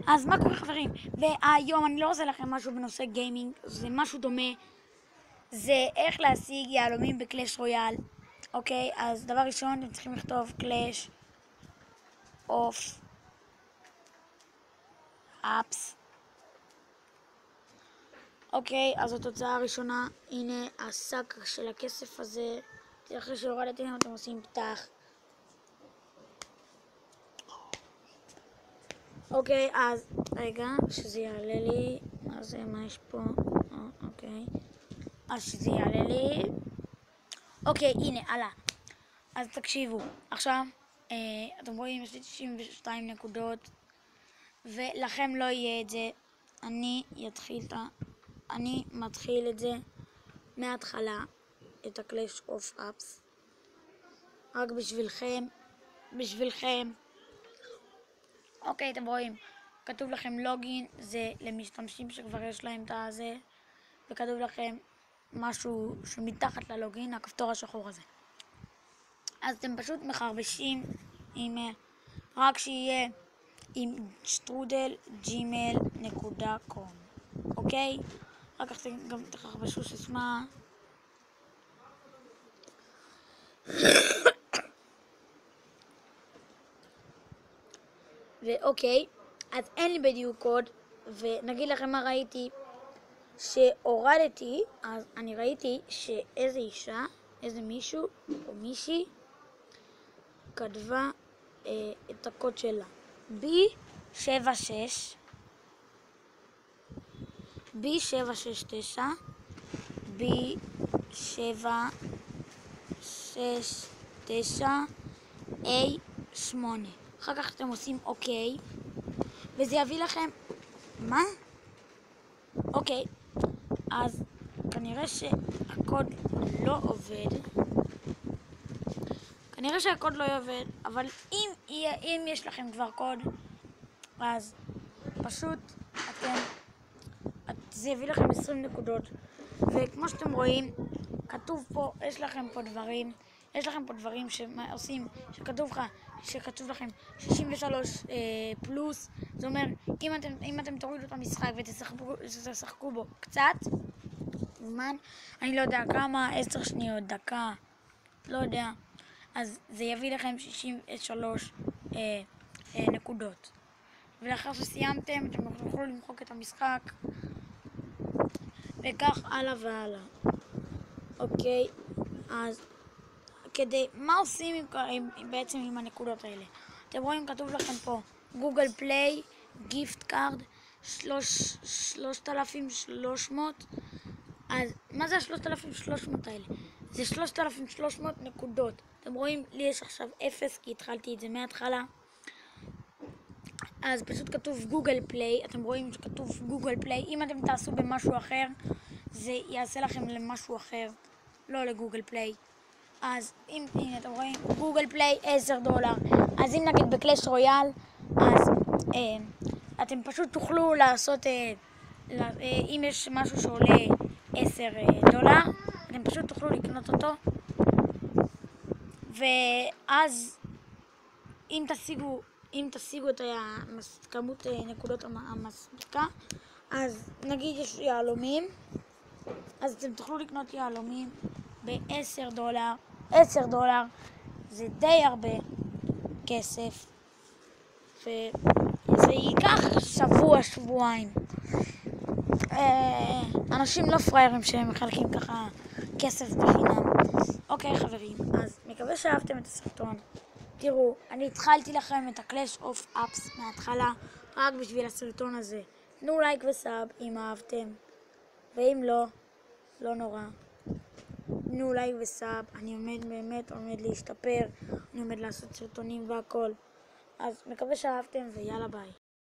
אז מה קורה חברים? והיום אני לא רוצה לכם משהו בנושא גיימינג, זה משהו דומה. זה איך להשיג יהלומים בקלאש רויאל. אוקיי, אז דבר ראשון אתם צריכים לכתוב קלאש אוף אפס. אוקיי, אז התוצאה הראשונה, הנה השק של הכסף הזה. אחרי שהורדתם אתם עושים פתח. אוקיי, אז רגע, שזה יעלה לי, אז מה יש פה? אוקיי, אז שזה יעלה לי. אוקיי, הנה, עלה. אז תקשיבו, עכשיו, אתם רואים, יש לי 92 נקודות, ולכם לא יהיה את זה. אני מתחיל את זה מההתחלה, את הקלאש אוף אפס, רק בשבילכם. אוקיי, אתם רואים, כתוב לכם לוגין, זה למשתמשים שכבר יש להם את הזה, וכתוב לכם משהו שמתחת ללוגין, הכפתור השחור הזה. אז אתם פשוט מחרבשים עם, רק שיהיה עם strudel@gmail.com, אוקיי? רק כך גם תחרבשו סיסמה. ואוקיי, אז אין לי בדיוק קוד, ונגיד לכם מה ראיתי. שהורדתי, אז אני ראיתי שאיזה אישה, איזה מישהו או מישהי כתבה את הקוד שלה B769 A8. אחר כך אתם עושים אוקיי, וזה יביא לכם מה? אוקיי, אז כנראה שהקוד לא עובד. אבל אם יש לכם כבר קוד, אז פשוט זה יביא לכם 20 נקודות. וכמו שאתם רואים, כתוב פה, יש לכם פה דברים שעושים, שכתוב לכם 63 פלוס. זה אומר, אם אתם תורידו את המשחק ותשחקו בו קצת זמן, אני לא יודע כמה, 10 שניות, דקה, לא יודע, אז זה יביא לכם 63 נקודות. ולאחר שסיימתם, אתם תוכלו למחוק את המשחק, וכך הלאה והלאה. אוקיי, אז מה עושים בעצם עם הנקודות האלה? אתם רואים, כתוב לכם פה גוגל פליי, גיפט קארד, 3,300. אז מה זה ה-3,300 האלה? זה 3,300 נקודות. אתם רואים, לי יש עכשיו 0, כי התחלתי את זה מההתחלה. אז פשוט כתוב גוגל פליי, אתם רואים שכתוב גוגל פליי. אם אתם תעשו במשהו אחר, זה יעשה לכם למשהו אחר, לא לגוגל פליי. אז הנה אתם רואים, גוגל פליי $10. אז אם נגיד בקלאש רויאל, אז אתם פשוט תוכלו לעשות, אם יש משהו שעולה $10, אתם פשוט תוכלו לקנות אותו. ואז אם תשיגו את כמות נקודות המספיקה, אז נגיד יש יהלומים, אז אתם תוכלו לקנות יהלומים $10. $10 זה די הרבה כסף, וזה ייקח שבועיים. אנשים לא פריירים שהם מחלקים ככה כסף בחינם. אוקיי חברים, אז מקווה שאהבתם את הסרטון. תראו, אני התחלתי לכם את הקלאש אוף אפס מההתחלה רק בשביל הסרטון הזה. תנו לייק וסאב אם אהבתם, ואם לא, לא נורא. תנו לייק וסאב, אני באמת עומד להשתפר, אני עומד לעשות סרטונים והכל. אז מקווה שאהבתם ויאללה ביי.